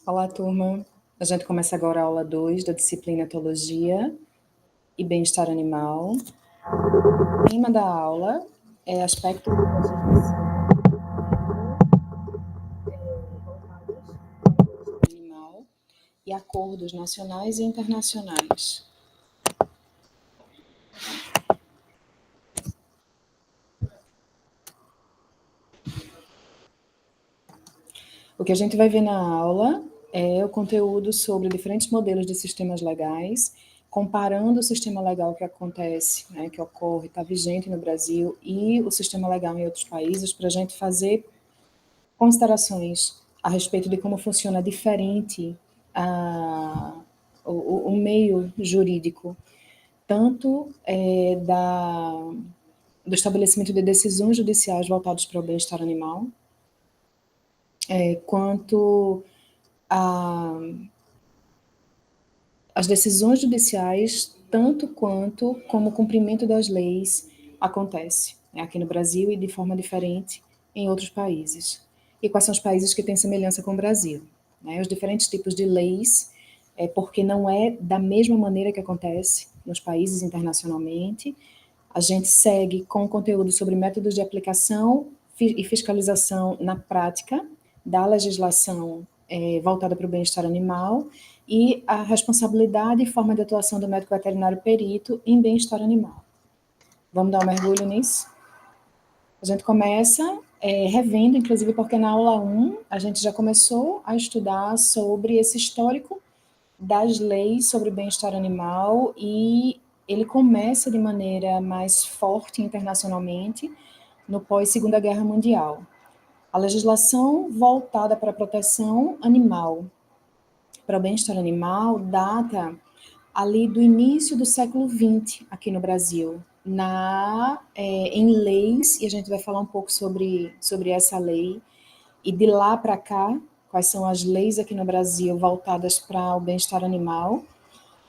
Olá, turma. A gente começa agora a aula 2 da disciplina Etologia e Bem-Estar Animal. O tema da aula é aspectos da legislação voltados ao bem-estar animal e acordos nacionais e internacionais. O que a gente vai ver na aula é o conteúdo sobre diferentes modelos de sistemas legais, comparando o sistema legal que acontece, né, que ocorre, está vigente no Brasil, e o sistema legal em outros países, para a gente fazer considerações a respeito de como funciona diferente o meio jurídico, tanto do estabelecimento de decisões judiciais voltadas para o bem-estar animal, quanto as decisões judiciais, tanto quanto como o cumprimento das leis acontece, né, aqui no Brasil e de forma diferente em outros países. E quais são os países que têm semelhança com o Brasil? Né, os diferentes tipos de leis, porque não é da mesma maneira que acontece nos países internacionalmente. A gente segue com conteúdo sobre métodos de aplicação e fiscalização na prática da legislação voltada para o bem-estar animal e a responsabilidade e forma de atuação do médico veterinário perito em bem-estar animal. Vamos dar um mergulho nisso? A gente começa revendo, inclusive porque na aula 1 a gente já começou a estudar sobre esse histórico das leis sobre o bem-estar animal e ele começa de maneira mais forte internacionalmente no pós-Segunda Guerra Mundial. A legislação voltada para a proteção animal, para o bem-estar animal, data ali do início do século XX aqui no Brasil, em leis, e a gente vai falar um pouco sobre essa lei, e de lá para cá, quais são as leis aqui no Brasil voltadas para o bem-estar animal,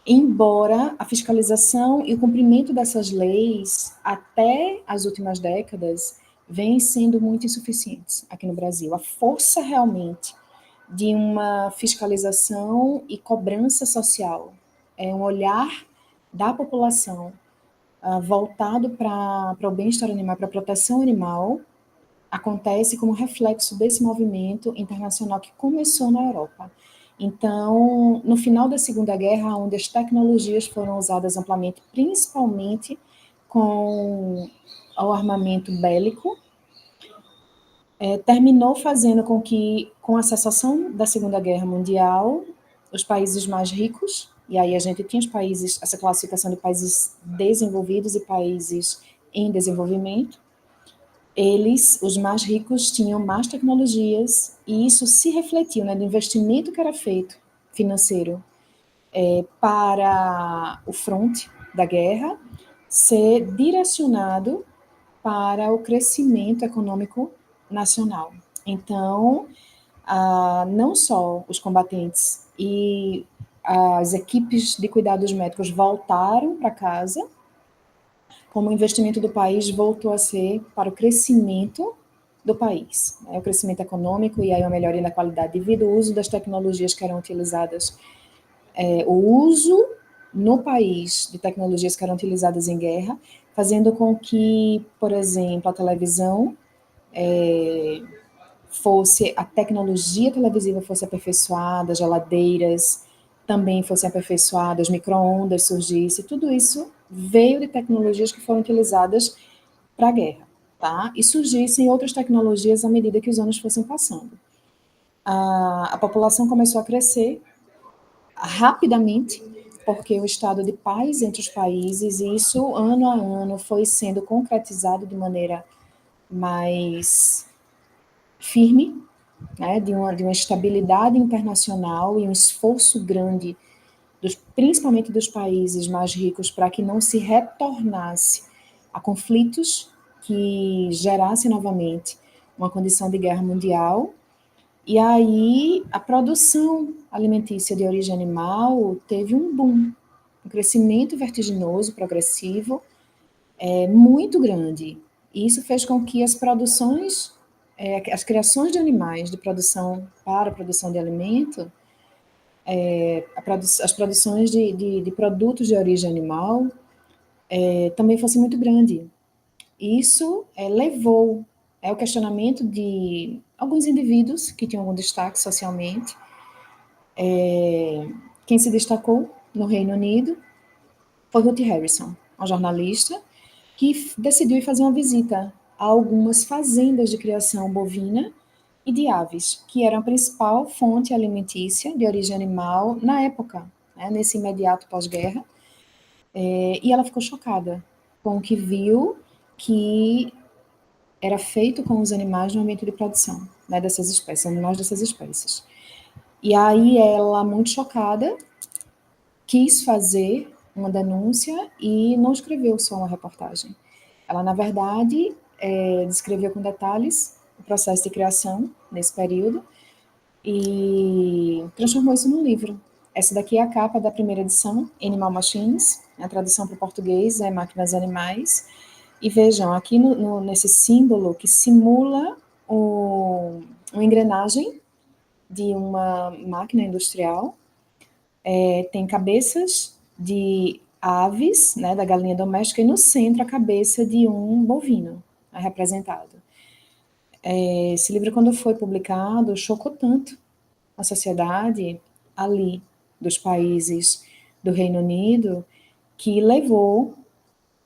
embora a fiscalização e o cumprimento dessas leis, até as últimas décadas, vêm sendo muito insuficientes aqui no Brasil. A força realmente de uma fiscalização e cobrança social, é um olhar da população voltado para o bem-estar animal, para a proteção animal, acontece como reflexo desse movimento internacional que começou na Europa. Então, no final da Segunda Guerra, onde as tecnologias foram usadas amplamente, principalmente com o armamento bélico, terminou fazendo com que, com a cessação da Segunda Guerra Mundial, os países mais ricos, e aí a gente tinha os países, essa classificação de países desenvolvidos e países em desenvolvimento, eles, os mais ricos, tinham mais tecnologias, e isso se refletiu, né, do investimento que era feito, financeiro, para o fronte da guerra, ser direcionado para o crescimento econômico nacional. Então, não só os combatentes e as equipes de cuidados médicos voltaram para casa, como o investimento do país voltou a ser para o crescimento do país, né? O crescimento econômico e aí uma melhoria na qualidade de vida, o uso das tecnologias que eram utilizadas, o uso no país de tecnologias que eram utilizadas em guerra, fazendo com que, por exemplo, a televisão a tecnologia televisiva fosse aperfeiçoada, geladeiras também fossem aperfeiçoadas, micro-ondas surgisse, tudo isso veio de tecnologias que foram utilizadas para a guerra, tá? E surgissem outras tecnologias à medida que os anos fossem passando. A população começou a crescer rapidamente, porque o estado de paz entre os países, e isso ano a ano foi sendo concretizado de maneira mais firme, né, de uma estabilidade internacional e um esforço grande, principalmente dos países mais ricos, para que não se retornasse a conflitos que gerassem novamente uma condição de guerra mundial. E aí a produção alimentícia de origem animal teve um boom, um crescimento vertiginoso, progressivo, muito grande. E isso fez com que as produções, as criações de animais de produção para a produção de alimento as produções de produtos de origem animal também fosse muito grande. Isso levou ao questionamento de alguns indivíduos que tinham algum destaque socialmente. Quem se destacou no Reino Unido foi Ruth Harrison, uma jornalista que decidiu ir fazer uma visita a algumas fazendas de criação bovina e de aves, que eram a principal fonte alimentícia de origem animal na época, né, nesse imediato pós-guerra. E ela ficou chocada com o que viu que era feito com os animais no ambiente de produção, né, dessas espécies, animais dessas espécies. E aí ela, muito chocada, quis fazer uma denúncia e não escreveu só uma reportagem. Ela, na verdade, descreveu com detalhes o processo de criação nesse período e transformou isso num livro. Essa daqui é a capa da primeira edição, Animal Machines, a tradução para o português é Máquinas Animais. E vejam, aqui nesse símbolo que simula uma engrenagem de uma máquina industrial, tem cabeças de aves, né, da galinha doméstica, e no centro a cabeça de um bovino representado. Esse livro, quando foi publicado, chocou tanto a sociedade ali dos países do Reino Unido, que levou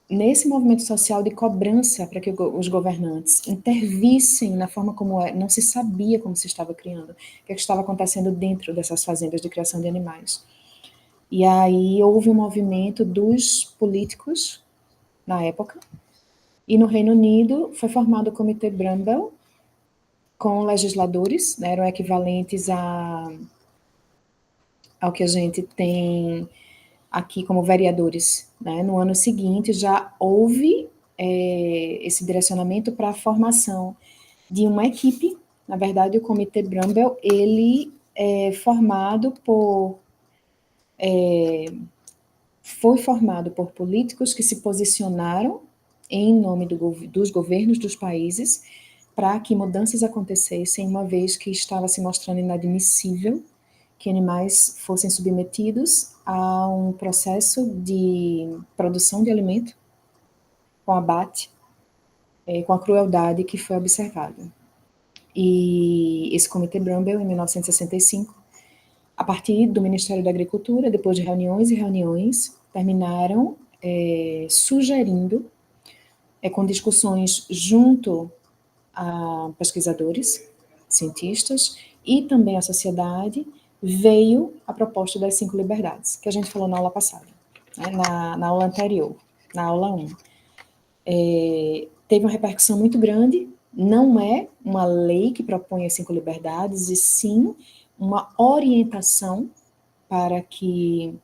nesse movimento social de cobrança para que os governantes intervissem na forma como não se sabia como se estava criando, o que estava acontecendo dentro dessas fazendas de criação de animais. E aí houve um movimento dos políticos na época, e no Reino Unido foi formado o Comitê Bramwell, com legisladores, né, eram equivalentes ao que a gente tem aqui como vereadores. Né? No ano seguinte já houve esse direcionamento para a formação de uma equipe. Na verdade, o Comitê Bramwell, ele foi formado por políticos que se posicionaram em nome dos governos dos países para que mudanças acontecessem, uma vez que estava se mostrando inadmissível que animais fossem submetidos a um processo de produção de alimento com abate, com a crueldade que foi observada. E esse Comitê Bramwell, em 1965, a partir do Ministério da Agricultura, depois de reuniões e reuniões, terminaram sugerindo, com discussões junto a pesquisadores, cientistas e também a sociedade, veio a proposta das 5 liberdades, que a gente falou na aula passada, né, na aula anterior, na aula 1. Teve uma repercussão muito grande, não é uma lei que propõe as 5 liberdades, e sim uma orientação para que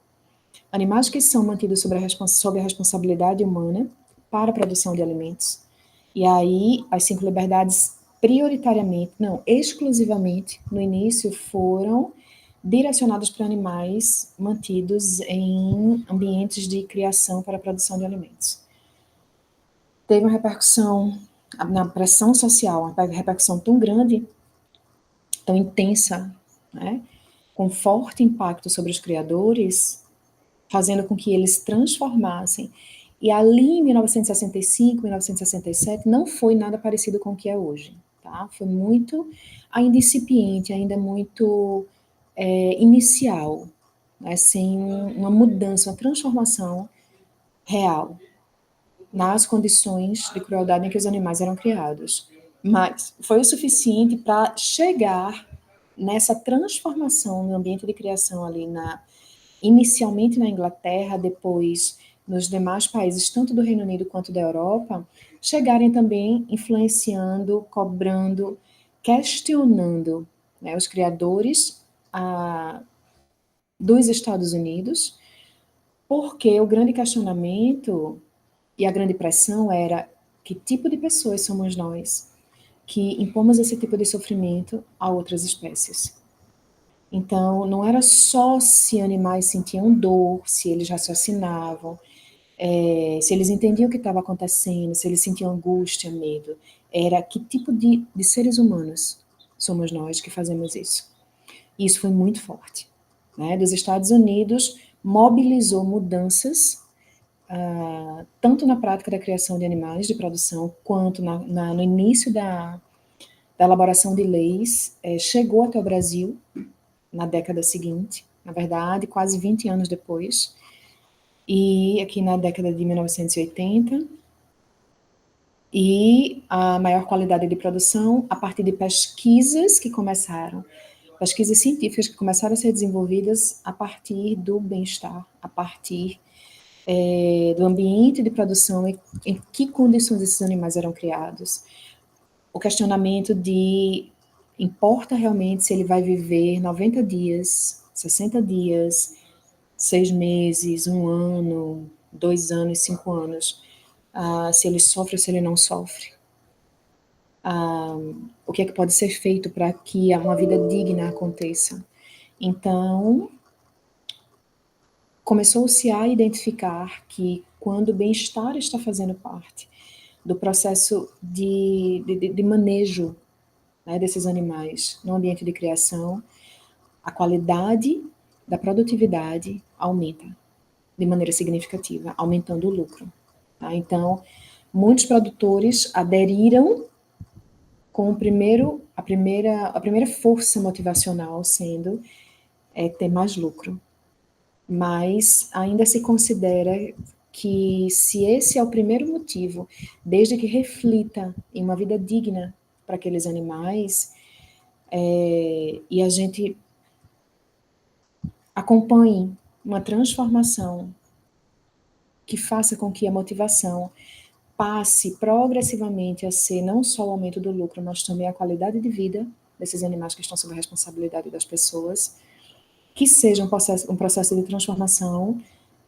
animais que são mantidos sob a responsabilidade humana para a produção de alimentos, e aí as 5 liberdades prioritariamente, não, exclusivamente, no início foram direcionadas para animais mantidos em ambientes de criação para a produção de alimentos. Teve uma repercussão na pressão social, uma repercussão tão grande, tão intensa, né, com forte impacto sobre os criadores, fazendo com que eles transformassem. E ali, em 1965, 1967, não foi nada parecido com o que é hoje. Tá? Foi muito, ainda incipiente, ainda muito inicial, né? Sem uma mudança, uma transformação real nas condições de crueldade em que os animais eram criados. Mas foi o suficiente para chegar nessa transformação no ambiente de criação ali inicialmente na Inglaterra, depois nos demais países, tanto do Reino Unido quanto da Europa, chegarem também influenciando, cobrando, questionando, né, os criadores dos Estados Unidos, porque o grande questionamento e a grande pressão era: que tipo de pessoas somos nós que impomos esse tipo de sofrimento a outras espécies? Então, não era só se animais sentiam dor, se eles raciocinavam, se eles entendiam o que estava acontecendo, se eles sentiam angústia, medo. Era que tipo de seres humanos somos nós que fazemos isso. E isso foi muito forte. né, dos Estados Unidos mobilizou mudanças, tanto na prática da criação de animais de produção, quanto no início da elaboração de leis, chegou até o Brasil na década seguinte, na verdade, quase 20 anos depois, e aqui na década de 1980, e a maior qualidade de produção a partir de pesquisas científicas que começaram a ser desenvolvidas a partir do bem-estar, a partir do ambiente de produção e em que condições esses animais eram criados. O questionamento de importa realmente se ele vai viver 90 dias, 60 dias, 6 meses, 1 ano, 2 anos, 5 anos, se ele sofre ou se ele não sofre. O que é que pode ser feito para que uma vida digna aconteça. Então, começou-se a identificar que quando o bem-estar está fazendo parte do processo de manejo, né, desses animais no ambiente de criação, a qualidade da produtividade aumenta de maneira significativa, aumentando o lucro. Tá? Então, muitos produtores aderiram com a primeira força motivacional sendo ter mais lucro. Mas ainda se considera que se esse é o primeiro motivo, desde que reflita em uma vida digna para aqueles animais, e a gente acompanhe uma transformação que faça com que a motivação passe progressivamente a ser não só o aumento do lucro, mas também a qualidade de vida desses animais que estão sob a responsabilidade das pessoas, que seja um processo de transformação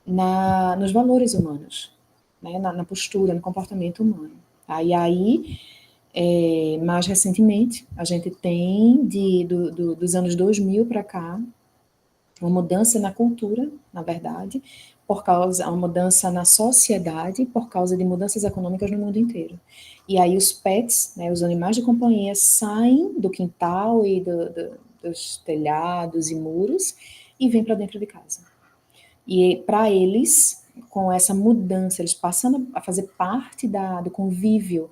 nos valores humanos, né, na postura, no comportamento humano. Tá? E aí, mais recentemente, a gente tem, dos anos 2000 para cá, uma mudança na cultura, na verdade, uma mudança na sociedade, por causa de mudanças econômicas no mundo inteiro. E aí os pets, né, os animais de companhia, saem do quintal e dos telhados e muros e vêm para dentro de casa. E para eles, com essa mudança, eles passando a fazer parte do convívio,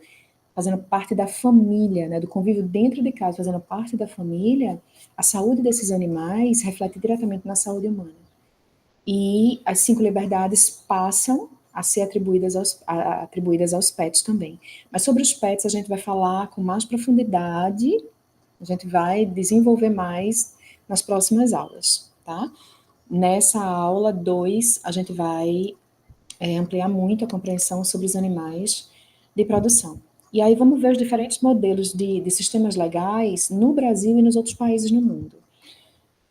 fazendo parte da família, né, do convívio dentro de casa, fazendo parte da família, a saúde desses animais reflete diretamente na saúde humana. E as 5 liberdades passam a ser atribuídas aos pets também. Mas sobre os pets a gente vai falar com mais profundidade, a gente vai desenvolver mais nas próximas aulas, tá? Nessa aula 2, a gente vai ampliar muito a compreensão sobre os animais de produção. E aí vamos ver os diferentes modelos de sistemas legais no Brasil e nos outros países no mundo.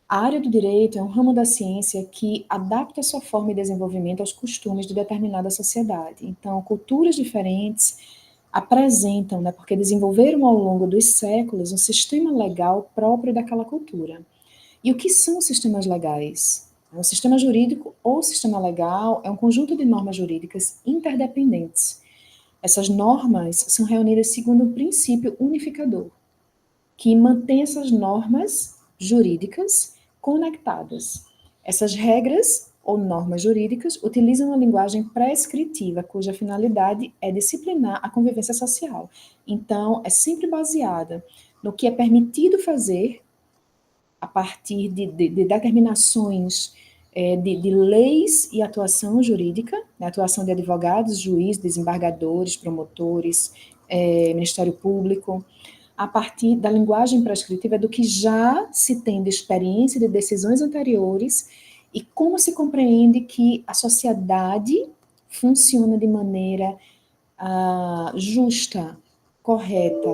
A área do direito é um ramo da ciência que adapta sua forma e desenvolvimento aos costumes de determinada sociedade. Então, culturas diferentes apresentam, né, porque desenvolveram ao longo dos séculos um sistema legal próprio daquela cultura. E o que são sistemas legais? O sistema jurídico ou sistema legal é um conjunto de normas jurídicas interdependentes. Essas normas são reunidas segundo um princípio unificador, que mantém essas normas jurídicas conectadas. Essas regras ou normas jurídicas utilizam uma linguagem prescritiva, cuja finalidade é disciplinar a convivência social. Então, é sempre baseada no que é permitido fazer a partir de determinações de leis e atuação jurídica, né, atuação de advogados, juízes, desembargadores, promotores, Ministério Público, a partir da linguagem prescritiva do que já se tem de experiência de decisões anteriores e como se compreende que a sociedade funciona de maneira justa, correta,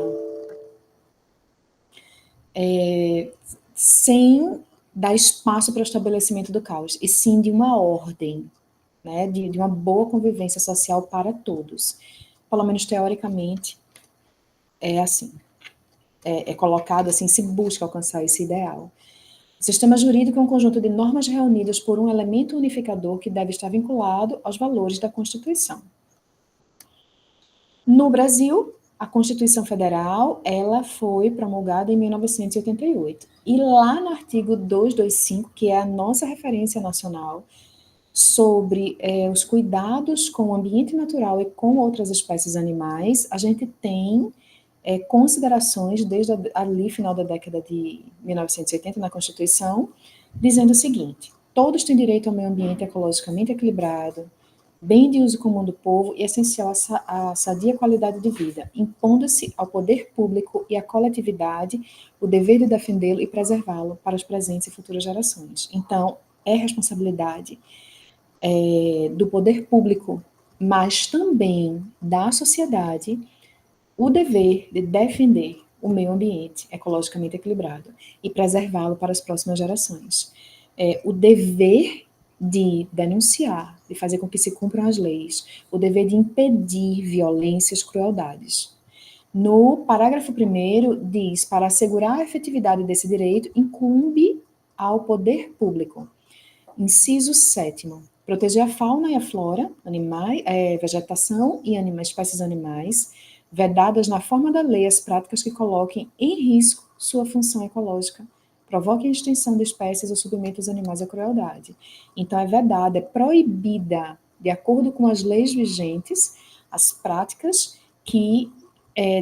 sem dar espaço para o estabelecimento do caos, e sim de uma ordem, né, de uma boa convivência social para todos. Pelo menos teoricamente, é assim. É colocado assim, se busca alcançar esse ideal. O sistema jurídico é um conjunto de normas reunidas por um elemento unificador que deve estar vinculado aos valores da Constituição. No Brasil, a Constituição Federal, ela foi promulgada em 1988. E lá no artigo 225, que é a nossa referência nacional, sobre os cuidados com o ambiente natural e com outras espécies animais, a gente tem considerações desde ali, final da década de 1980, na Constituição, dizendo o seguinte: todos têm direito ao meio ambiente ecologicamente equilibrado, bem de uso comum do povo e essencial à sadia qualidade de vida, impondo-se ao poder público e à coletividade o dever de defendê-lo e preservá-lo para as presentes e futuras gerações. Então, é responsabilidade do poder público, mas também da sociedade, o dever de defender o meio ambiente ecologicamente equilibrado e preservá-lo para as próximas gerações. O dever de denunciar, de fazer com que se cumpram as leis, o dever de impedir violências, crueldades. No parágrafo 1º diz, para assegurar a efetividade desse direito, incumbe ao poder público. Inciso 7º, proteger a fauna e a flora, vegetação e espécies animais, vedadas na forma da lei as práticas que coloquem em risco sua função ecológica, provoquem a extinção de espécies ou submetam os animais à crueldade. Então, é vedada, é proibida, de acordo com as leis vigentes, as práticas que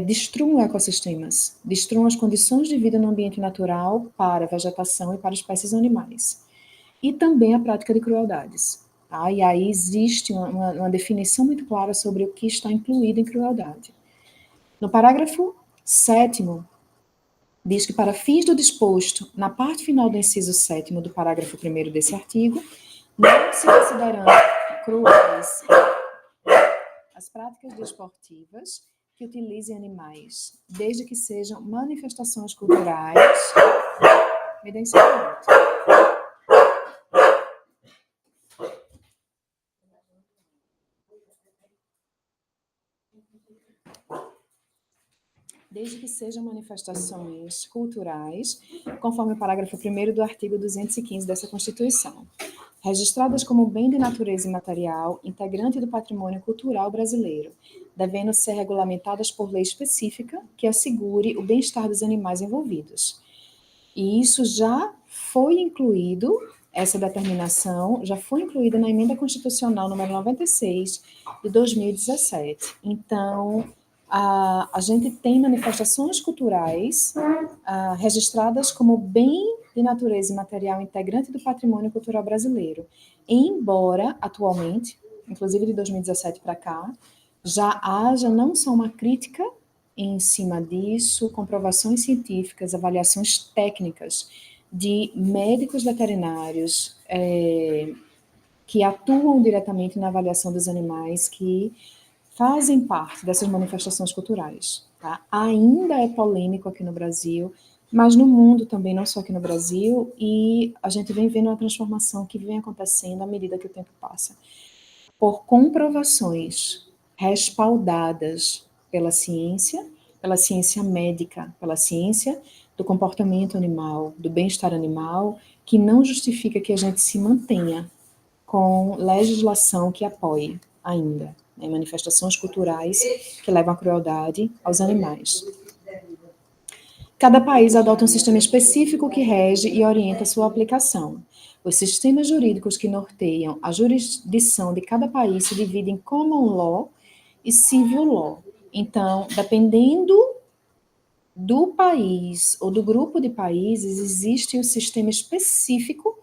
destruam ecossistemas, destruam as condições de vida no ambiente natural para a vegetação e para espécies animais. E também a prática de crueldades. Tá? E aí existe uma definição muito clara sobre o que está incluído em crueldade. No parágrafo 7º, diz que para fins do disposto na parte final do inciso 7º do parágrafo 1º desse artigo, não se considerando cruéis as práticas desportivas que utilizem animais, desde que sejam manifestações culturais. Me dê um segundo. Desde que sejam manifestações culturais, conforme o parágrafo 1º do artigo 215 dessa Constituição, registradas como bem de natureza imaterial, integrante do patrimônio cultural brasileiro, devendo ser regulamentadas por lei específica que assegure o bem-estar dos animais envolvidos. E isso já foi incluído, essa determinação já foi incluída na Emenda Constitucional número 96 de 2017. Então, a gente tem manifestações culturais registradas como bem de natureza imaterial integrante do patrimônio cultural brasileiro, embora atualmente, inclusive de 2017 para cá, já haja não só uma crítica em cima disso, comprovações científicas, avaliações técnicas de médicos veterinários que atuam diretamente na avaliação dos animais, que fazem parte dessas manifestações culturais. Tá? Ainda é polêmico aqui no Brasil, mas no mundo também, não só aqui no Brasil, e a gente vem vendo uma transformação que vem acontecendo à medida que o tempo passa. Por comprovações respaldadas pela ciência médica, pela ciência do comportamento animal, do bem-estar animal, que não justifica que a gente se mantenha com legislação que apoie ainda manifestações culturais que levam à crueldade aos animais. Cada país adota um sistema específico que rege e orienta sua aplicação. Os sistemas jurídicos que norteiam a jurisdição de cada país se dividem em common law e civil law. Então, dependendo do país ou do grupo de países, existe um sistema específico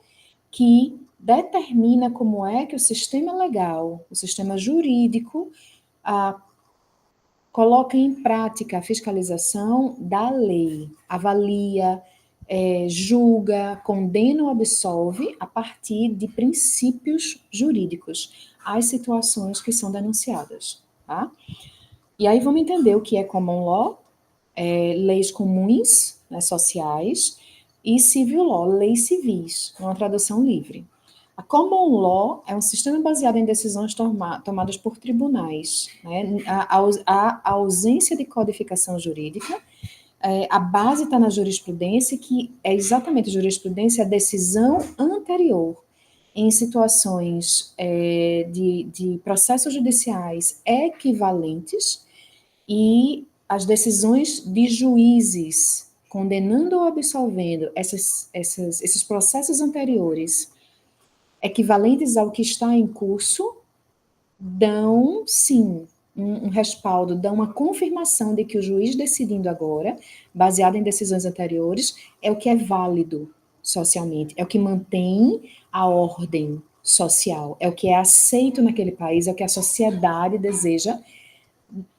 que determina como é que o sistema legal, o sistema jurídico, coloca em prática a fiscalização da lei, avalia, julga, condena ou absolve a partir de princípios jurídicos as situações que são denunciadas. Tá? E aí vamos entender o que é common law, leis comuns, né, sociais, e civil law, leis civis, uma tradução livre. A common law é um sistema baseado em decisões tomadas por tribunais. Né? A ausência de codificação jurídica, a base está na jurisprudência, que é exatamente a jurisprudência, a decisão anterior em situações de processos judiciais equivalentes e as decisões de juízes condenando ou absolvendo esses processos anteriores equivalentes ao que está em curso, dão, sim, um respaldo, dão uma confirmação de que o juiz decidindo agora, baseado em decisões anteriores, é o que é válido socialmente, é o que mantém a ordem social, é o que é aceito naquele país, é o que a sociedade deseja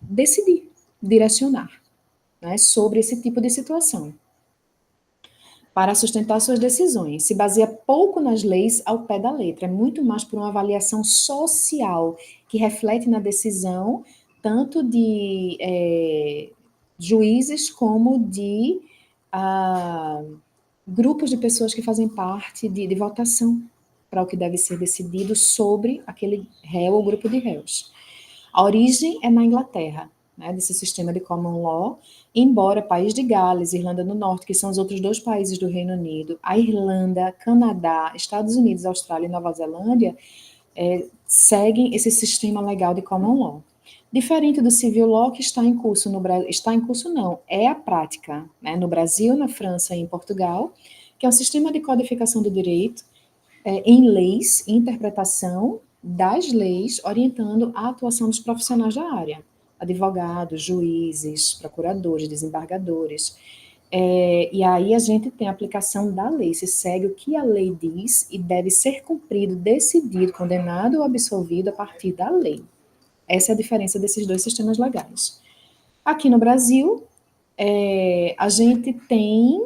decidir, direcionar, né, sobre esse tipo de situação. Para sustentar suas decisões, se baseia pouco nas leis ao pé da letra, é muito mais por uma avaliação social que reflete na decisão tanto de juízes como de grupos de pessoas que fazem parte de votação para o que deve ser decidido sobre aquele réu ou grupo de réus. A origem é na Inglaterra, né, desse sistema de common law, embora País de Gales, Irlanda do Norte, que são os outros 2 países do Reino Unido, a Irlanda, Canadá, Estados Unidos, Austrália e Nova Zelândia, seguem esse sistema legal de common law. Diferente do civil law que está em curso no Brasil, está em curso não, é a prática, né, no Brasil, na França e em Portugal, que é um sistema de codificação do direito em leis, interpretação das leis, orientando a atuação dos profissionais da área, advogados, juízes, procuradores, desembargadores. E aí a gente tem a aplicação da lei, se segue o que a lei diz e deve ser cumprido, decidido, condenado ou absolvido a partir da lei. Essa é a diferença desses 2 sistemas legais. Aqui no Brasil, a gente tem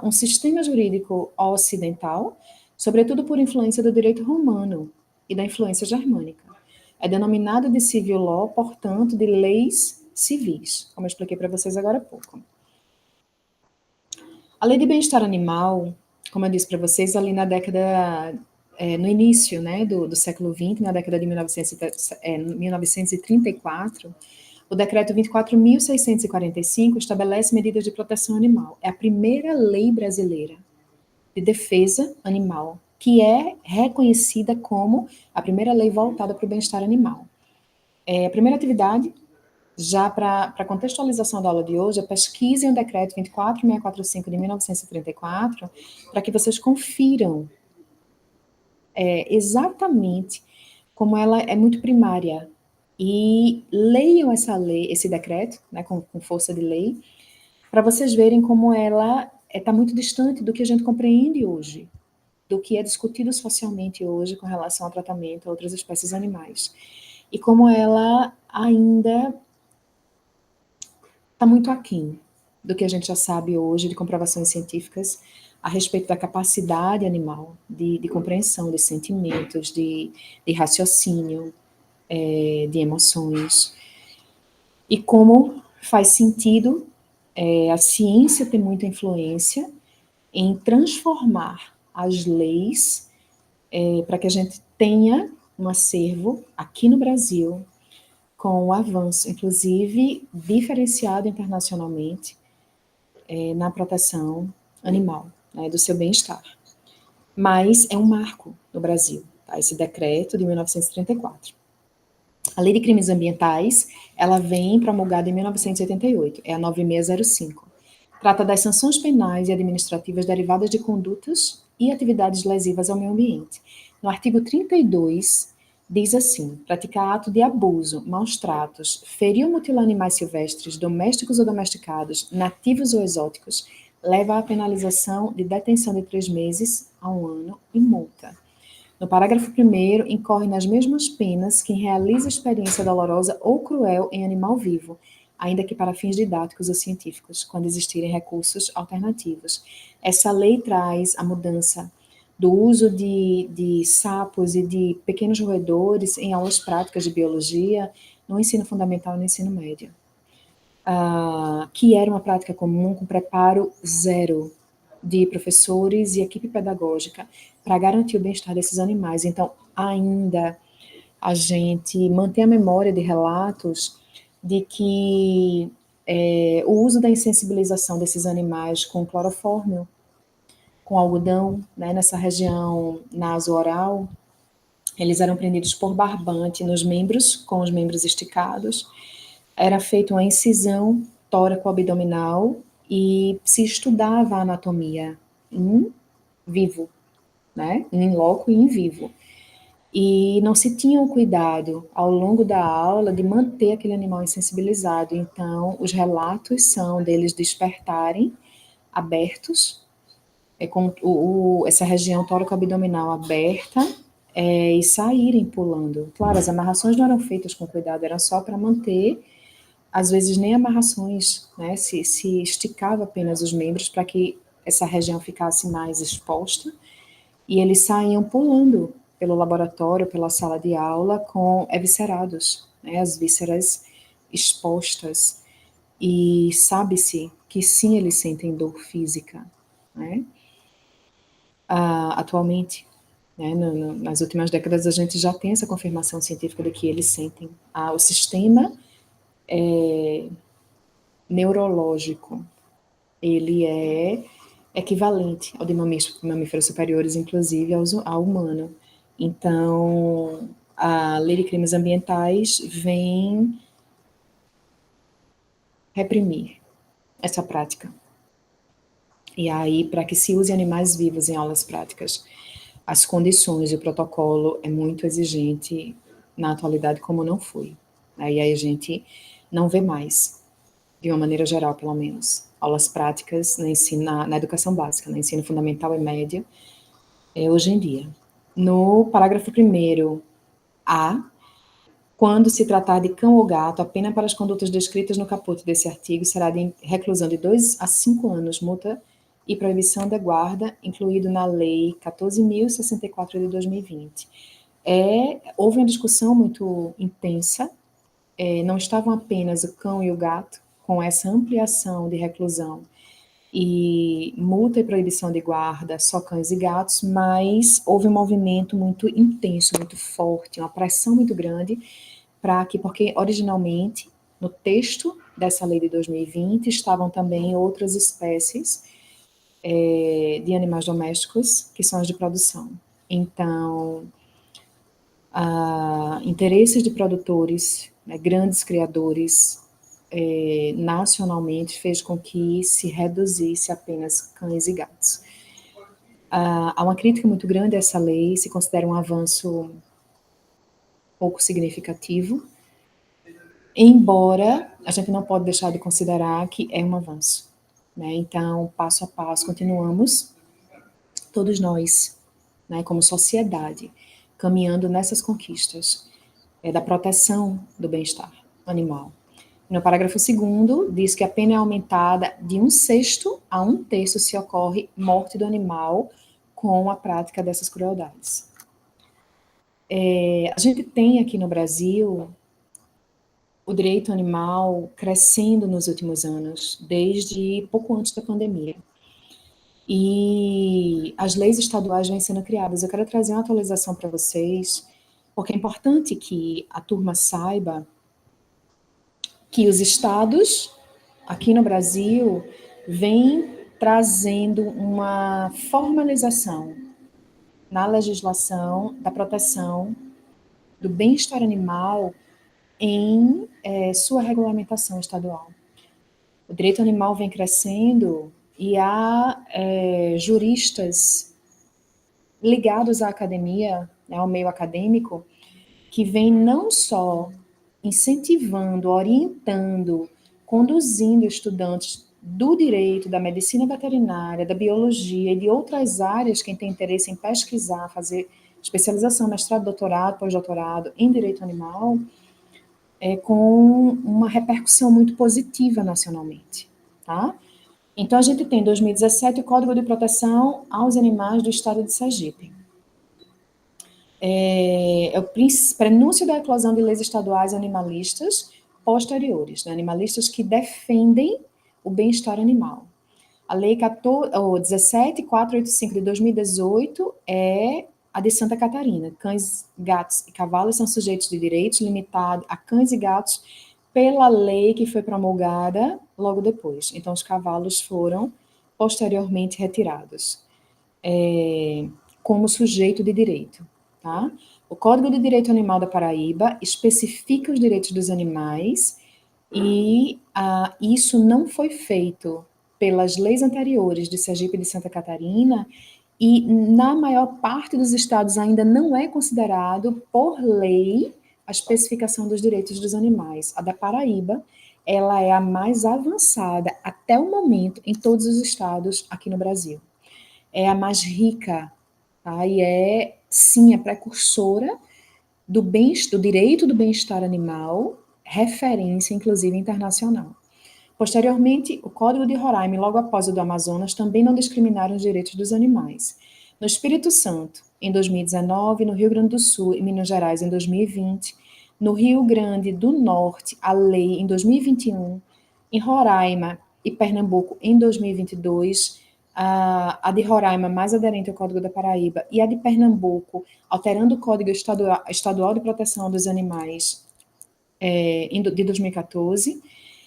um sistema jurídico ocidental, sobretudo por influência do direito romano e da influência germânica. É denominado de civil law, portanto, de leis civis, como eu expliquei para vocês agora há pouco. A lei de bem-estar animal, como eu disse para vocês, ali na década, no início, né, do século XX, na década de 1934, o decreto 24.645 estabelece medidas de proteção animal. É a primeira lei brasileira de defesa animal, que é reconhecida como a primeira lei voltada para o bem-estar animal. A primeira atividade, já para contextualização da aula de hoje, pesquisem o decreto 24645 de 1934, para que vocês confiram exatamente como ela é muito primária, e leiam essa lei, esse decreto, né, com força de lei, para vocês verem como ela está muito distante do que a gente compreende hoje, do que é discutido socialmente hoje com relação ao tratamento a outras espécies animais. E como ela ainda está muito aquém do que a gente já sabe hoje de comprovações científicas a respeito da capacidade animal de compreensão de sentimentos, de raciocínio, de emoções, e como faz sentido a ciência ter muita influência em transformar as leis para que a gente tenha um acervo aqui no Brasil com o avanço, inclusive diferenciado internacionalmente, na proteção animal, né, do seu bem-estar. Mas é um marco no Brasil, tá, esse decreto de 1934. A Lei de Crimes Ambientais, ela vem promulgada em 1988, é a 9605. Trata das sanções penais e administrativas derivadas de condutas e atividades lesivas ao meio ambiente. No artigo 32, diz assim: praticar ato de abuso, maus tratos, ferir ou mutilar animais silvestres, domésticos ou domesticados, nativos ou exóticos, leva à penalização de detenção de 3 meses a 1 ano e multa. No parágrafo 1º, incorre nas mesmas penas quem realiza experiência dolorosa ou cruel em animal vivo, ainda que para fins didáticos ou científicos, quando existirem recursos alternativos. Essa lei traz a mudança do uso de sapos e de pequenos roedores em aulas práticas de biologia, no ensino fundamental e no ensino médio, que era uma prática comum com preparo zero de professores e equipe pedagógica para garantir o bem-estar desses animais. Então, ainda a gente mantém a memória de relatos de que o uso da insensibilização desses animais com clorofórmio, com algodão, né, nessa região naso-oral, eles eram prendidos por barbante nos membros, com os membros esticados, era feita uma incisão tóraco-abdominal e se estudava a anatomia em vivo, né? Em loco e em vivo. E não se tinha o cuidado ao longo da aula de manter aquele animal insensibilizado. Então, os relatos são deles despertarem abertos, com essa região tóraco-abdominal aberta, e saírem pulando. Claro, as amarrações não eram feitas com cuidado, era só para manter, às vezes nem amarrações, né? Se esticava apenas os membros para que essa região ficasse mais exposta, e eles saíam pulando pelo laboratório, pela sala de aula, com eviscerados, né? As vísceras expostas. E sabe-se que sim, eles sentem dor física, né? Atualmente, né, nas últimas décadas, a gente já tem essa confirmação científica de que eles sentem. O sistema neurológico, ele é equivalente ao de mamíferos superiores, inclusive ao humano. Então, a lei de crimes ambientais vem reprimir essa prática. E aí, para que se use animais vivos em aulas práticas, as condições e o protocolo é muito exigente na atualidade, como não foi. Aí a gente não vê mais, de uma maneira geral, pelo menos, aulas práticas no ensino, na educação básica, no ensino fundamental e médio, hoje em dia. No parágrafo 1º A, quando se tratar de cão ou gato, a pena para as condutas descritas no caput desse artigo será de reclusão de 2 a 5 anos, multa e proibição da guarda, incluído na Lei 14.064 de 2020. Houve uma discussão muito intensa, não estavam apenas o cão e o gato, com essa ampliação de reclusão e multa e proibição de guarda, só cães e gatos, mas houve um movimento muito intenso, muito forte, uma pressão muito grande para que, porque originalmente no texto dessa lei de 2020 estavam também outras espécies de animais domésticos, que são as de produção. Então, interesses de produtores, né, grandes criadores, nacionalmente, fez com que se reduzisse apenas cães e gatos. Há uma crítica muito grande a essa lei, se considera um avanço pouco significativo, embora a gente não pode deixar de considerar que é um avanço, né? Então, passo a passo, continuamos, todos nós, né, como sociedade, caminhando nessas conquistas da proteção do bem-estar animal. No parágrafo 2º, diz que a pena é aumentada de 1/6 a 1/3 se ocorre morte do animal com a prática dessas crueldades. A gente tem aqui no Brasil o direito animal crescendo nos últimos anos, desde pouco antes da pandemia. E as leis estaduais vêm sendo criadas. Eu quero trazer uma atualização para vocês, porque é importante que a turma saiba que os estados, aqui no Brasil, vêm trazendo uma formalização na legislação da proteção do bem-estar animal em sua regulamentação estadual. O direito animal vem crescendo e há juristas ligados à academia, né, ao meio acadêmico, que vem não só incentivando, orientando, conduzindo estudantes do direito, da medicina veterinária, da biologia e de outras áreas, quem tem interesse em pesquisar, fazer especialização, mestrado, doutorado, pós-doutorado em direito animal, com uma repercussão muito positiva nacionalmente, tá? Então, a gente tem, em 2017, o Código de Proteção aos Animais do Estado de Sergipe. É o prenúncio da eclosão de leis estaduais animalistas posteriores, né, animalistas que defendem o bem-estar animal. A Lei 17.485 de 2018 é a de Santa Catarina. Cães, gatos e cavalos são sujeitos de direitos limitados a cães e gatos pela lei que foi promulgada logo depois. Então, os cavalos foram posteriormente retirados como sujeito de direito. Tá? O Código de Direito Animal da Paraíba especifica os direitos dos animais E isso não foi feito pelas leis anteriores de Sergipe e de Santa Catarina, e na maior parte dos estados ainda não é considerado, por lei, a especificação dos direitos dos animais. A da Paraíba, ela é a mais avançada até o momento em todos os estados aqui no Brasil. É a mais rica, tá? E é, sim, a precursora do direito do bem-estar animal, referência, inclusive, internacional. Posteriormente, o Código de Roraima e logo após o do Amazonas também não discriminaram os direitos dos animais. No Espírito Santo, em 2019, no Rio Grande do Sul e Minas Gerais, em 2020, no Rio Grande do Norte, a lei em 2021, em Roraima e Pernambuco, em 2022, a de Roraima mais aderente ao Código da Paraíba e a de Pernambuco, alterando o Código Estadual de Proteção dos Animais de 2014.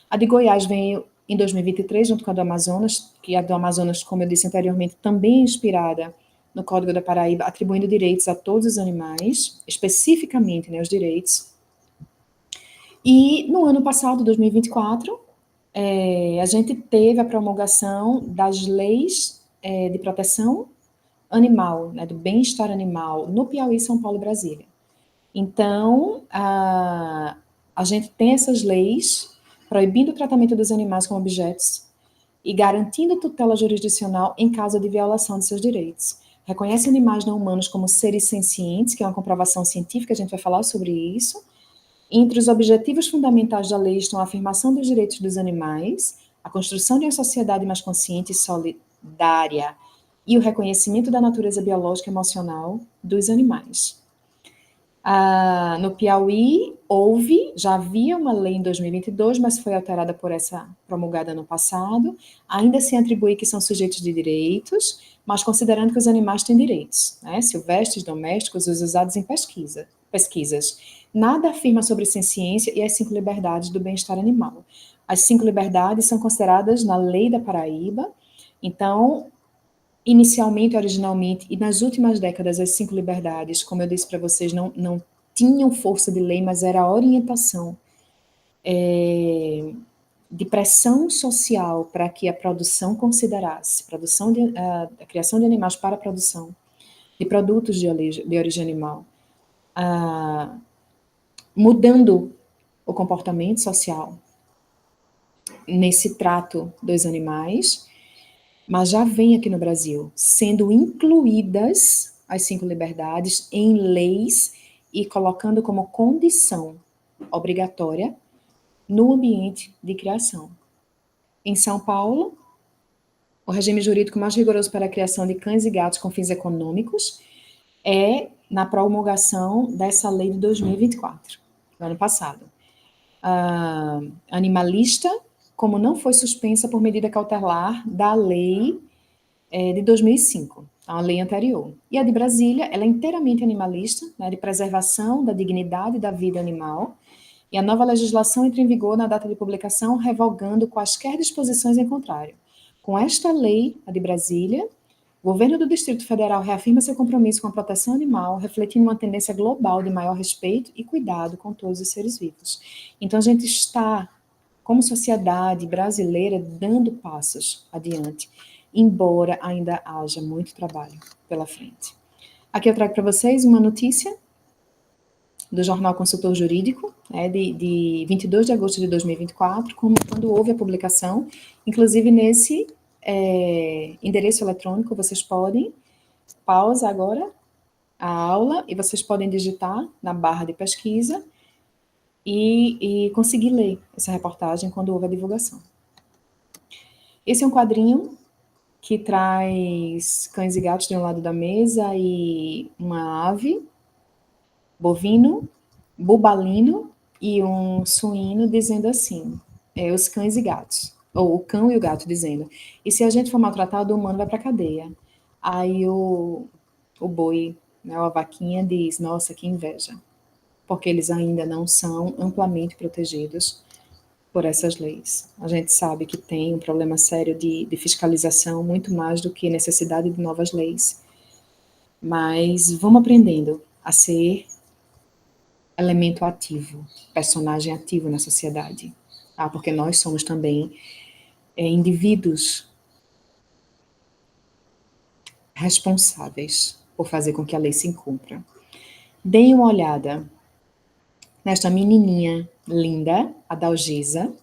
A de Goiás veio em 2023, junto com a do Amazonas, que a do Amazonas, como eu disse anteriormente, também é inspirada no Código da Paraíba, atribuindo direitos a todos os animais, especificamente, né, os direitos. E no ano passado, 2024, a gente teve a promulgação das leis de proteção animal, né, do bem-estar animal, no Piauí, São Paulo e Brasília. Então, a gente tem essas leis proibindo o tratamento dos animais como objetos e garantindo tutela jurisdicional em caso de violação de seus direitos. Reconhece animais não humanos como seres sencientes, que é uma comprovação científica, a gente vai falar sobre isso. Entre os objetivos fundamentais da lei estão a afirmação dos direitos dos animais, a construção de uma sociedade mais consciente e solidária e o reconhecimento da natureza biológica e emocional dos animais. No Piauí, já havia uma lei em 2022, mas foi alterada por essa promulgada no passado. Ainda se atribui que são sujeitos de direitos, mas considerando que os animais têm direitos, né, silvestres, domésticos, os usados em pesquisas. Nada afirma sobre senciência e as 5 liberdades do bem-estar animal. As 5 liberdades são consideradas na lei da Paraíba, então, inicialmente, originalmente, e nas últimas décadas, as 5 liberdades, como eu disse para vocês, não tinham força de lei, mas era a orientação de pressão social para que a produção considerasse, a criação de animais para a produção de produtos de origem animal, mudando o comportamento social nesse trato dos animais, mas já vem aqui no Brasil, sendo incluídas as 5 liberdades em leis e colocando como condição obrigatória no ambiente de criação. Em São Paulo, o regime jurídico mais rigoroso para a criação de cães e gatos com fins econômicos é na promulgação dessa lei de 2024, do ano passado. Animalista, como não foi suspensa por medida cautelar da lei de 2005, a lei anterior. E a de Brasília, ela é inteiramente animalista, né, de preservação da dignidade da vida animal, e a nova legislação entra em vigor na data de publicação, revogando quaisquer disposições em contrário. Com esta lei, a de Brasília, o governo do Distrito Federal reafirma seu compromisso com a proteção animal, refletindo uma tendência global de maior respeito e cuidado com todos os seres vivos. Então, a gente está, como sociedade brasileira, dando passos adiante, embora ainda haja muito trabalho pela frente. Aqui eu trago para vocês uma notícia do Jornal Consultor Jurídico, de 22 de agosto de 2024, quando houve a publicação, inclusive nesse endereço eletrônico, vocês podem, pausa agora a aula, e vocês podem digitar na barra de pesquisa e conseguir ler essa reportagem quando houve a divulgação. Esse é um quadrinho que traz cães e gatos de um lado da mesa e uma ave, bovino, bubalino e um suíno dizendo assim, os cães e gatos, ou o cão e o gato dizendo, e se a gente for maltratado, o humano vai para a cadeia. Aí o boi, né, a vaquinha diz, nossa, que inveja, porque eles ainda não são amplamente protegidos por essas leis. A gente sabe que tem um problema sério de fiscalização, muito mais do que necessidade de novas leis, mas vamos aprendendo a ser elemento ativo, personagem ativo na sociedade, tá? Porque nós somos também indivíduos responsáveis por fazer com que a lei se cumpra. Deem uma olhada nesta menininha linda, a Dalgisa.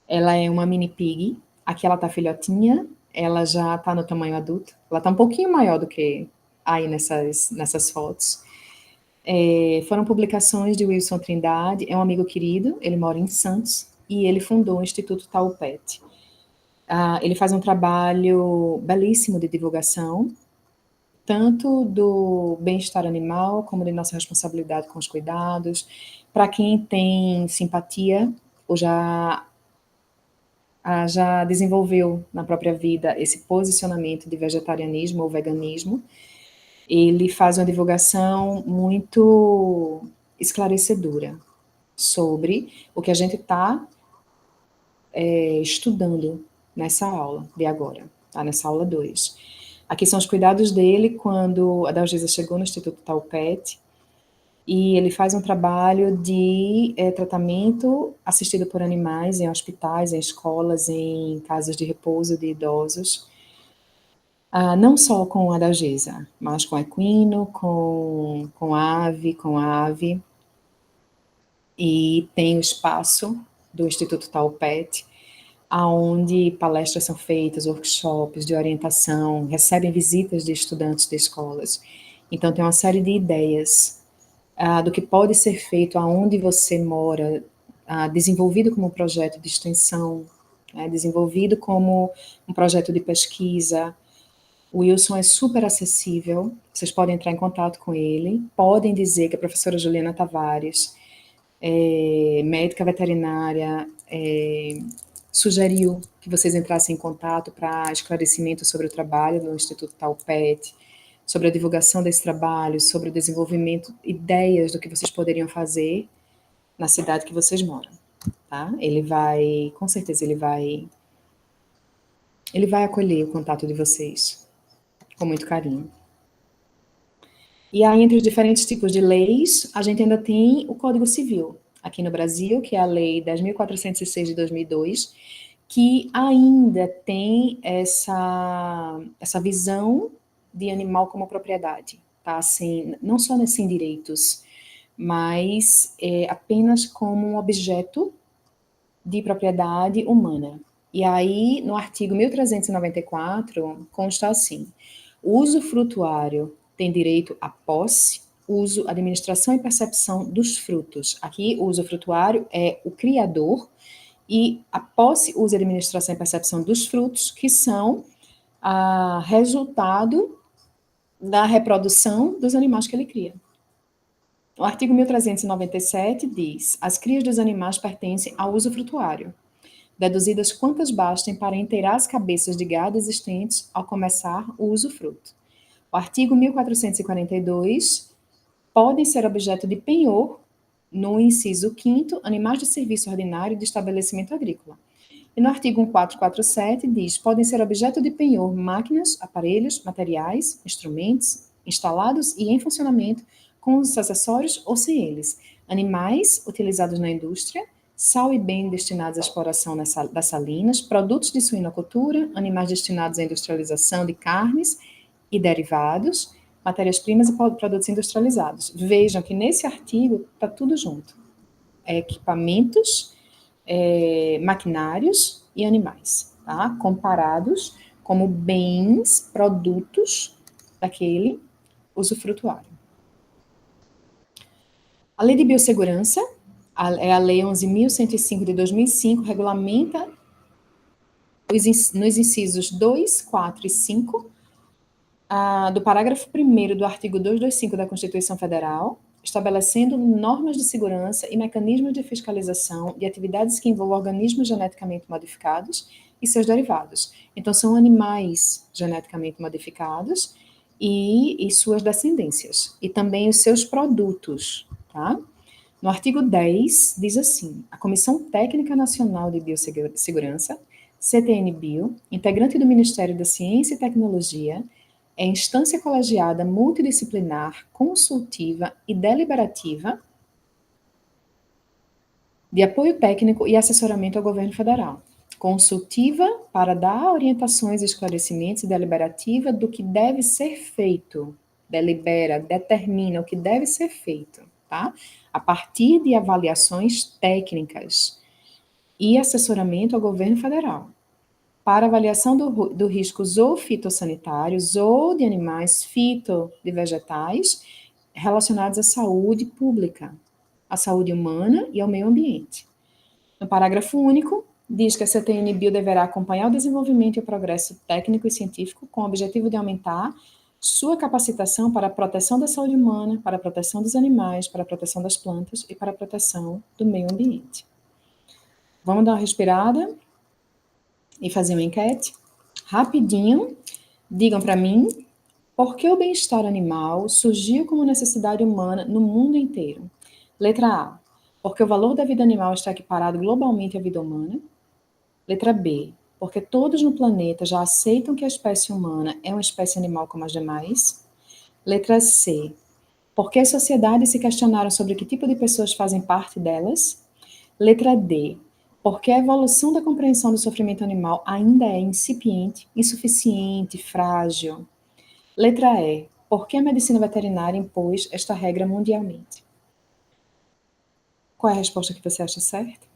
Ela é uma mini pig. Aqui ela tá filhotinha, ela já tá no tamanho adulto. Ela tá um pouquinho maior do que aí nessas fotos. Foram publicações de Wilson Trindade, é um amigo querido, ele mora em Santos, e ele fundou o Instituto Taupet. Ele faz um trabalho belíssimo de divulgação, tanto do bem-estar animal, como de nossa responsabilidade com os cuidados. Para quem tem simpatia, ou já desenvolveu na própria vida esse posicionamento de vegetarianismo ou veganismo, ele faz uma divulgação muito esclarecedora sobre o que a gente está estudando nessa aula de agora, tá? Nessa aula 2. Aqui são os cuidados dele quando a Dalgisa chegou no Instituto Taupet, e ele faz um trabalho de tratamento assistido por animais em hospitais, em escolas, em casas de repouso de idosos, não só com a Dalgisa, mas com equino, com ave, e tem o espaço do Instituto Taupet, aonde palestras são feitas, workshops de orientação, recebem visitas de estudantes de escolas. Então tem uma série de ideias do que pode ser feito aonde você mora, desenvolvido como um projeto de extensão, desenvolvido como um projeto de pesquisa. O Wilson é super acessível, vocês podem entrar em contato com ele, podem dizer que a professora Juliana Tavares, médica veterinária, sugeriu que vocês entrassem em contato para esclarecimento sobre o trabalho do Instituto Taupet, sobre a divulgação desse trabalho, sobre o desenvolvimento, ideias do que vocês poderiam fazer na cidade que vocês moram, tá? Ele vai, com certeza, ele vai acolher o contato de vocês com muito carinho. E aí, entre os diferentes tipos de leis, a gente ainda tem o Código Civil, aqui no Brasil, que é a Lei 10.406 de 2002, que ainda tem essa visão de animal como propriedade, tá? Assim, não só sem direitos, mas apenas como um objeto de propriedade humana. E aí, no artigo 1394, consta assim: o usufrutuário tem direito à posse, uso, administração e percepção dos frutos. Aqui, o usufrutuário é o criador, e a posse, uso, administração e percepção dos frutos, que são resultado da reprodução dos animais que ele cria. O artigo 1397 diz: as crias dos animais pertencem ao usufrutuário, deduzidas quantas bastem para inteirar as cabeças de gado existentes ao começar o usufruto. O artigo 1442 podem ser objeto de penhor, no inciso 5º, animais de serviço ordinário de estabelecimento agrícola. E no artigo 1447 diz: podem ser objeto de penhor máquinas, aparelhos, materiais, instrumentos, instalados e em funcionamento, com os acessórios ou sem eles, animais utilizados na indústria, sal e bem destinados à exploração das salinas, produtos de suinocultura, animais destinados à industrialização de carnes e derivados, matérias-primas e produtos industrializados. Vejam que nesse artigo está tudo junto. Equipamentos, maquinários e animais, tá? Comparados como bens, produtos daquele usufrutuário. A Lei de Biossegurança, é a Lei 11.105 de 2005, regulamenta nos incisos 2, 4 e 5 do parágrafo 1º do artigo 225 da Constituição Federal, estabelecendo normas de segurança e mecanismos de fiscalização de atividades que envolvam organismos geneticamente modificados e seus derivados. Então, são animais geneticamente modificados e suas descendências, e também os seus produtos, tá? No artigo 10, diz assim: a Comissão Técnica Nacional de Biossegurança, CTN-Bio, integrante do Ministério da Ciência e Tecnologia, é instância colegiada multidisciplinar, consultiva e deliberativa de apoio técnico e assessoramento ao governo federal, consultiva para dar orientações, esclarecimentos e deliberativa do que deve ser feito, delibera, determina o que deve ser feito, tá? A partir de avaliações técnicas e assessoramento ao governo federal, para avaliação do riscos ou fitossanitários ou de animais de vegetais relacionados à saúde pública, à saúde humana e ao meio ambiente. No parágrafo único, diz que a CTN-Bio deverá acompanhar o desenvolvimento e o progresso técnico e científico com o objetivo de aumentar sua capacitação para a proteção da saúde humana, para a proteção dos animais, para a proteção das plantas e para a proteção do meio ambiente. Vamos dar uma respirada e fazer uma enquete? Rapidinho, digam para mim por que o bem-estar animal surgiu como necessidade humana no mundo inteiro. Letra A, porque o valor da vida animal está equiparado globalmente à vida humana. Letra B, porque todos no planeta já aceitam que a espécie humana é uma espécie animal como as demais. Letra C, porque as sociedades se questionaram sobre que tipo de pessoas fazem parte delas. Letra D, porque a evolução da compreensão do sofrimento animal ainda é incipiente, insuficiente, frágil. Letra E, porque a medicina veterinária impôs esta regra mundialmente. Qual é a resposta que você acha certa?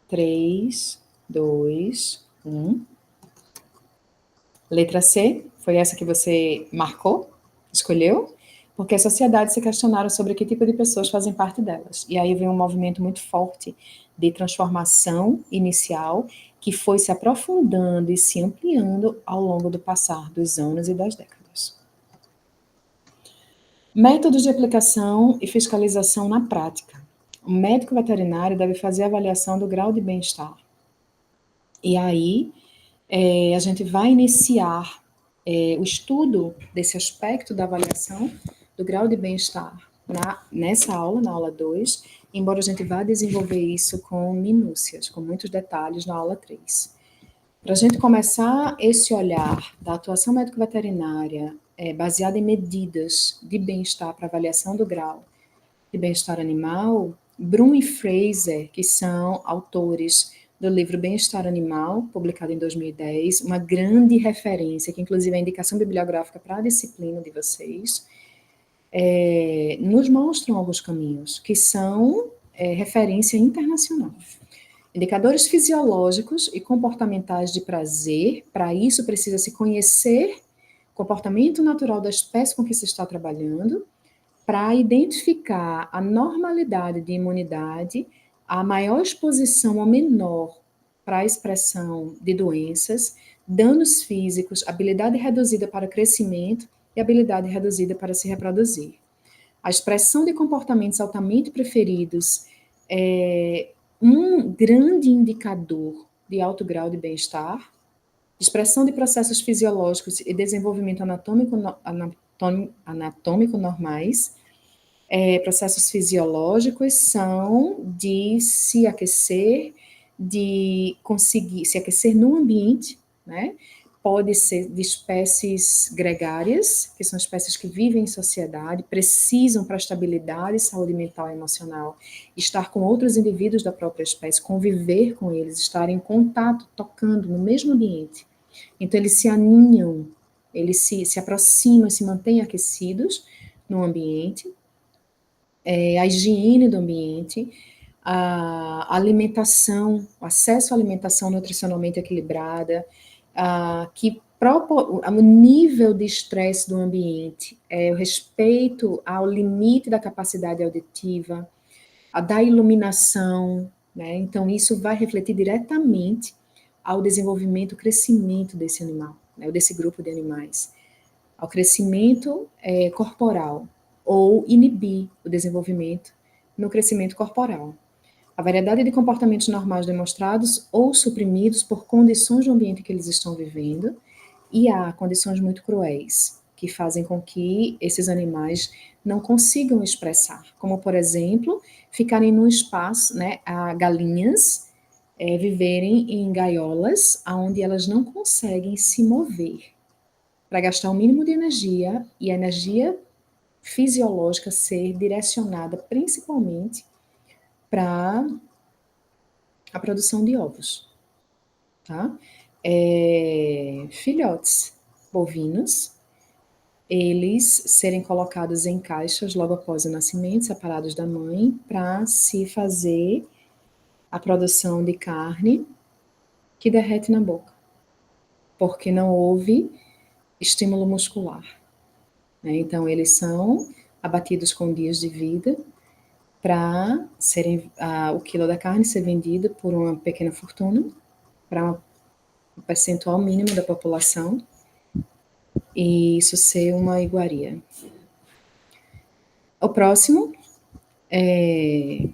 3, 2, 1. Letra C, foi essa que você marcou? Escolheu? Porque as sociedades se questionaram sobre que tipo de pessoas fazem parte delas. E aí vem um movimento muito forte de transformação inicial que foi se aprofundando e se ampliando ao longo do passar dos anos e das décadas. Métodos de aplicação e fiscalização na prática. O médico veterinário deve fazer a avaliação do grau de bem-estar. E aí, a gente vai iniciar o estudo desse aspecto da avaliação do grau de bem-estar nessa aula, na aula 2, embora a gente vá desenvolver isso com minúcias, com muitos detalhes na aula 3. Para a gente começar esse olhar da atuação médico-veterinária baseada em medidas de bem-estar para avaliação do grau de bem-estar animal, Brum e Fraser, que são autores do livro Bem-Estar Animal, publicado em 2010, uma grande referência, que inclusive é a indicação bibliográfica para a disciplina de vocês, nos mostram alguns caminhos, que são referência internacional. Indicadores fisiológicos e comportamentais de prazer, para isso precisa se conhecer o comportamento natural da espécie com que se está trabalhando, para identificar a normalidade de imunidade, a maior exposição ou menor para a expressão de doenças, danos físicos, habilidade reduzida para crescimento e habilidade reduzida para se reproduzir. A expressão de comportamentos altamente preferidos é um grande indicador de alto grau de bem-estar, expressão de processos fisiológicos e desenvolvimento anatômico normais. Processos fisiológicos são de se aquecer, de conseguir se aquecer no ambiente, né? Pode ser de espécies gregárias, que são espécies que vivem em sociedade, precisam para estabilidade, saúde mental e emocional, estar com outros indivíduos da própria espécie, conviver com eles, estar em contato, tocando no mesmo ambiente. Então, eles se aninham, eles se aproximam, se mantêm aquecidos no ambiente, a higiene do ambiente, a alimentação, o acesso à alimentação nutricionalmente equilibrada, o nível de estresse do ambiente, o respeito ao limite da capacidade auditiva, a da iluminação, né? Então isso vai refletir diretamente ao desenvolvimento, crescimento desse animal, né? Desse grupo de animais, ao crescimento corporal, ou inibir o desenvolvimento no crescimento corporal. A variedade de comportamentos normais demonstrados ou suprimidos por condições do ambiente que eles estão vivendo, e há condições muito cruéis, que fazem com que esses animais não consigam expressar, como, por exemplo, ficarem num espaço, né, galinhas viverem em gaiolas, onde elas não conseguem se mover, para gastar o mínimo de energia, e a energia fisiológica ser direcionada principalmente para a produção de ovos, tá? Filhotes bovinos, eles serem colocados em caixas logo após o nascimento, separados da mãe, para se fazer a produção de carne que derrete na boca, porque não houve estímulo muscular, né? Então, eles são abatidos com dias de vida para serem o quilo da carne ser vendido por uma pequena fortuna para um percentual mínimo da população e isso ser uma iguaria. O próximo é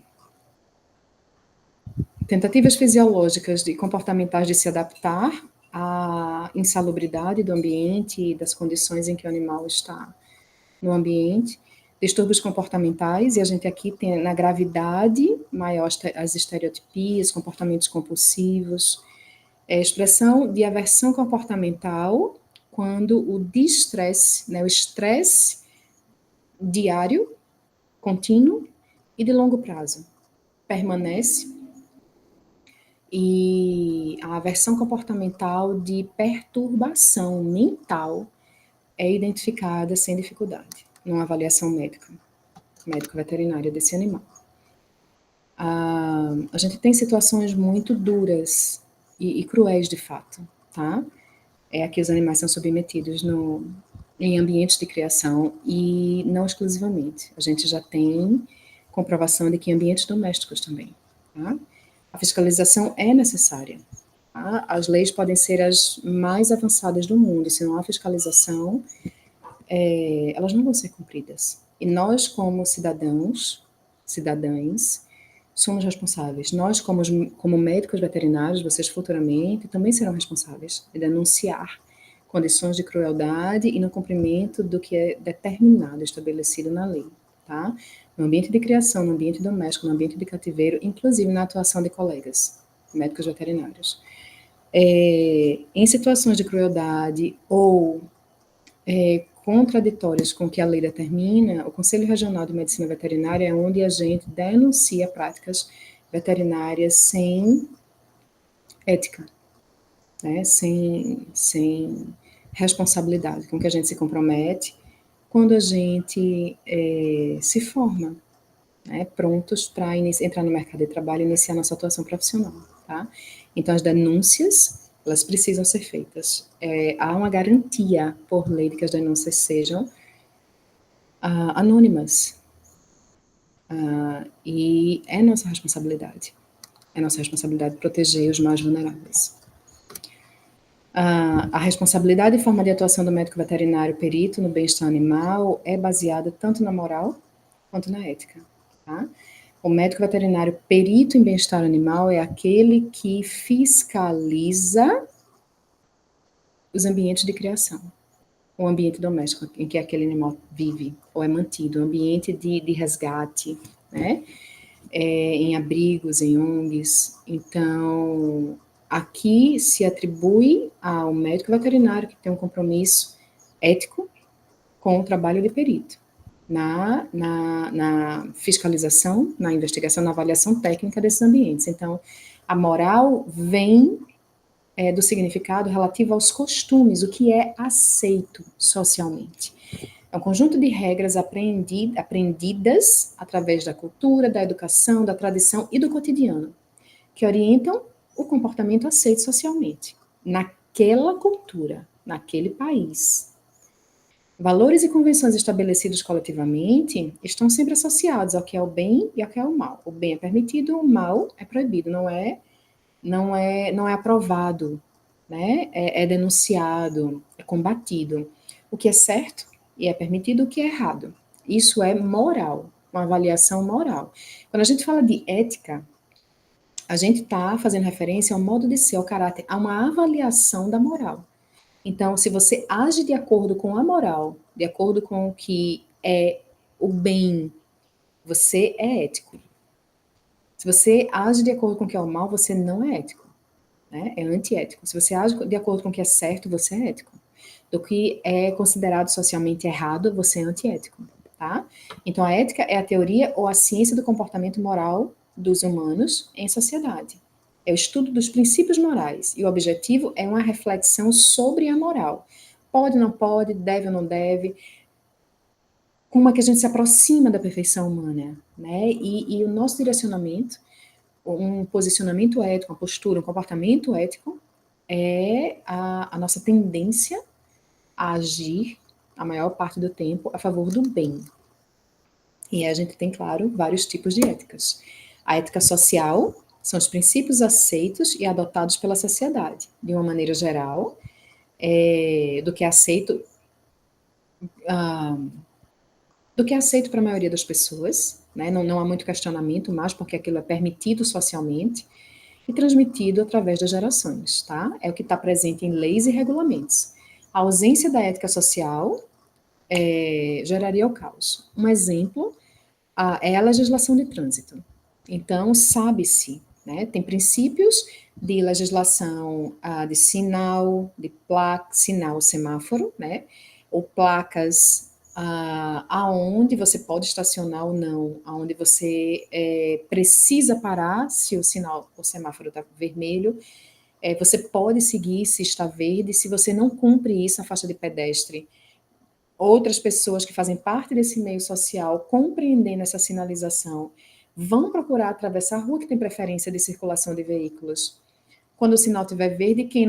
tentativas fisiológicas e comportamentais de se adaptar à insalubridade do ambiente e das condições em que o animal está no ambiente, distúrbios comportamentais, e a gente aqui tem na gravidade maior as estereotipias, comportamentos compulsivos, expressão de aversão comportamental quando o distresse, né, o estresse diário, contínuo e de longo prazo permanece, e a aversão comportamental de perturbação mental é identificada sem dificuldade numa avaliação médico-veterinária desse animal. A gente tem situações muito duras e cruéis de fato, tá? Que os animais são submetidos em ambientes de criação e não exclusivamente. A gente já tem comprovação de que em ambientes domésticos também, tá? A fiscalização é necessária. Tá? As leis podem ser as mais avançadas do mundo, se não há fiscalização, elas não vão ser cumpridas. E nós, como cidadãs, somos responsáveis. Nós, como médicos veterinários, vocês futuramente também serão responsáveis de denunciar condições de crueldade e no cumprimento do que é determinado, estabelecido na lei, tá? No ambiente de criação, no ambiente doméstico, no ambiente de cativeiro, inclusive na atuação de colegas, médicos veterinários. Em situações de crueldade ou contraditórias com o que a lei determina, o Conselho Regional de Medicina Veterinária é onde a gente denuncia práticas veterinárias sem ética, né? sem responsabilidade, com que a gente se compromete quando a gente se forma, né? Prontos para entrar no mercado de trabalho e iniciar nossa atuação profissional. Tá? Então, as denúncias, elas precisam ser feitas. Há uma garantia por lei de que as denúncias sejam anônimas. E é nossa responsabilidade. É nossa responsabilidade proteger os mais vulneráveis. A responsabilidade e forma de atuação do médico veterinário perito no bem-estar animal é baseada tanto na moral quanto na ética. Tá? O médico veterinário perito em bem-estar animal é aquele que fiscaliza os ambientes de criação, o ambiente doméstico em que aquele animal vive ou é mantido, o ambiente de resgate, né? Em abrigos, em ONGs. Então, aqui se atribui ao médico veterinário que tem um compromisso ético com o trabalho de perito, na fiscalização, na investigação, na avaliação técnica desses ambientes. Então, a moral vem do significado relativo aos costumes, o que é aceito socialmente. É um conjunto de regras aprendidas através da cultura, da educação, da tradição e do cotidiano, que orientam o comportamento aceito socialmente, naquela cultura, naquele país. Valores e convenções estabelecidos coletivamente estão sempre associados ao que é o bem e ao que é o mal. O bem é permitido, o mal é proibido, não é aprovado, né? É denunciado, é combatido. O que é certo e é permitido, o que é errado. Isso é moral, uma avaliação moral. Quando a gente fala de ética, a gente está fazendo referência ao modo de ser, ao caráter, a uma avaliação da moral. Então, se você age de acordo com a moral, de acordo com o que é o bem, você é ético. Se você age de acordo com o que é o mal, você não é ético, né? É antiético. Se você age de acordo com o que é certo, você é ético. Do que é considerado socialmente errado, você é antiético, tá? Então, a ética é a teoria ou a ciência do comportamento moral dos humanos em sociedade. É o estudo dos princípios morais, e o objetivo é uma reflexão sobre a moral. Pode, não pode, deve ou não deve, como é que a gente se aproxima da perfeição humana, né? E o nosso direcionamento, um posicionamento ético, uma postura, um comportamento ético, é a nossa tendência a agir, a maior parte do tempo, a favor do bem. E a gente tem, claro, vários tipos de éticas. A ética social são os princípios aceitos e adotados pela sociedade, de uma maneira geral, do que é aceito, ah, do que é aceito para a maioria das pessoas, né? Não há muito questionamento, mas porque aquilo é permitido socialmente e transmitido através das gerações, tá? É o que está presente em leis e regulamentos. A ausência da ética social geraria o caos. Um exemplo é a legislação de trânsito. Então, sabe-se, né, tem princípios de legislação de sinal, de placa, sinal semáforo, né, ou placas aonde você pode estacionar ou não, aonde você precisa parar se o sinal, o semáforo está vermelho, você pode seguir se está verde, se você não cumpre isso, a faixa de pedestre, outras pessoas que fazem parte desse meio social, compreendendo essa sinalização, vão procurar atravessar a rua que tem preferência de circulação de veículos. Quando o sinal estiver verde, quem